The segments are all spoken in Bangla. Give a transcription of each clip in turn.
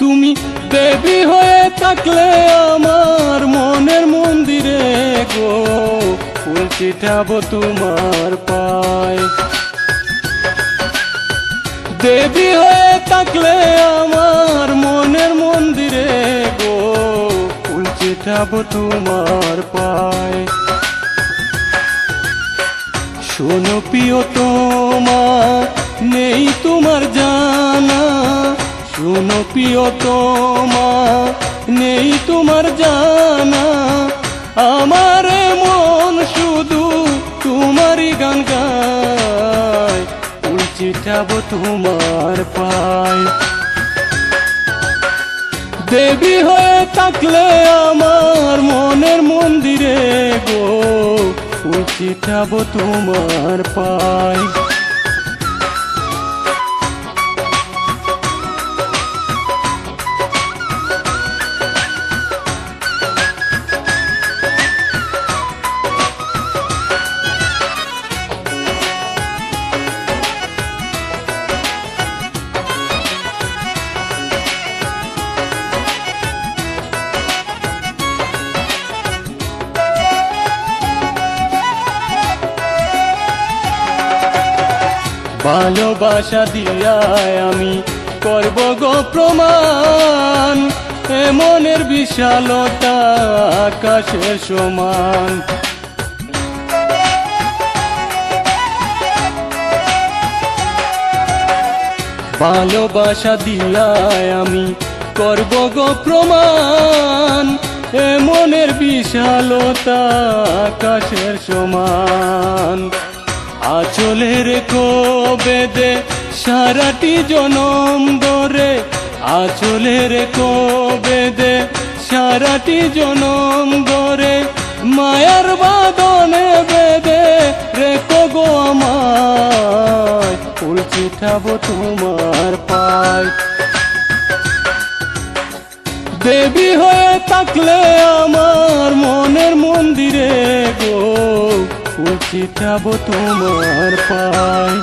তুমি দেবী হয়ে থাকলে আমার মনের মন্দিরে গো, ফুল চিঠাবো তোমার পায়। দেবী হয়ে থাকলে আমার মনের মন্দিরে গো, ফুল চিঠাবো তোমার পায়। শোনো প্রিয়তমা, নেই তোমার জানা, শোনো প্রিয়তমা, নেই তোমার জানা, আমার মন শুধু তোমারই গান গায়, ফুল চিঠাবো তোমার পায়। দেবী হয়ে থাকলে আমার মনের মন্দিরে গো, ফুল চিঠাবো তোমার পায়। ভালোবাসা দিয়ায় আমি করব গো প্রমাণ, এ মনের বিশালতা আকাশের সমান। ভালোবাসা দিয়ায় আমি করব গো প্রমাণ, এ মনের বিশালতা আকাশের সমান। আঁচলের বেদে সারাটি জনম ধরে, আঁচলের বেদে সারাটি জনম ধরে, মায়ার বাঁধনে বেদে রেখো গো আমায়, ফুল চিঠাবো তোমার পায়। দেবী হয়ে থাকলে আমার মনের মন্দিরে গো, ফুল চিঠাবো তোমার পায়।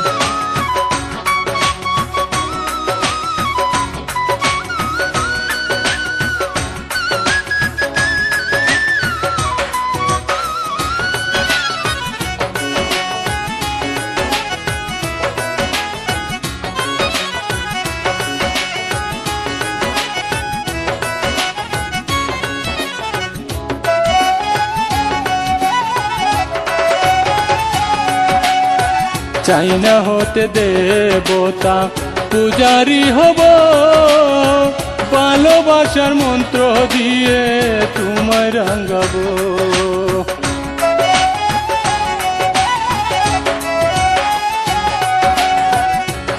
চাই না হতে দেবতা, পূজারি হব, ভালোবাসার মন্ত্র দিয়ে তোমায় রাঙাবো।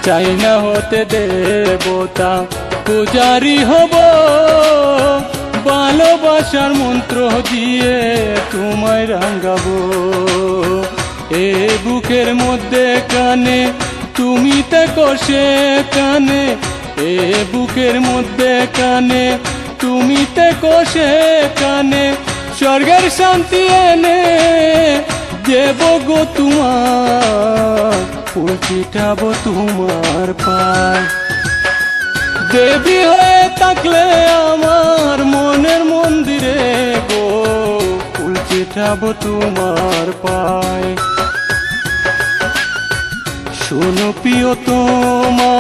চাই না হতে দেবতা, পূজারি হব, ভালোবাসার মন্ত্র দিয়ে তোমায় রাঙাবো। এ বুকের মধ্যে কানে তুমি থেকো সেখানে, এ বুকের মধ্যে কানে তুমি থেকো সেখানে, স্বর্গের শান্তি এনে দেব গো তোমার, ফুল চিঠাবো তোমার পায়। দেবী হয়ে থাকলে আমার মনের মন্দিরে গো, ফুল চিঠাবো তোমার পায়। শোনো প্রিয়তমা,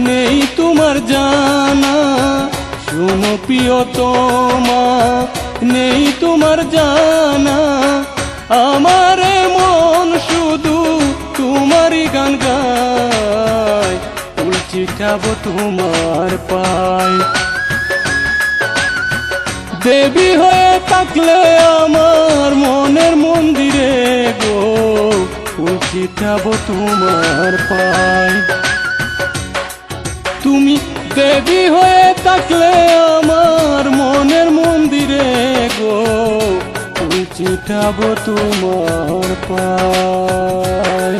নেই তোমার জানা, শোনো প্রিয়তমা, নেই তোমার জানা, আমার মন শুধু তোমারই গান গায়, ফুল চিঠাবো তোমার পায়। দেবী হয়ে থাকলে আমার মনের মন্দিরে গো, ফুল চিঠাবো তোমার পায়। তুমি দেবী হয়ে থাকলে আমার মনের মন্দিরে গো, ফুল চিঠাবো তোমার পায়।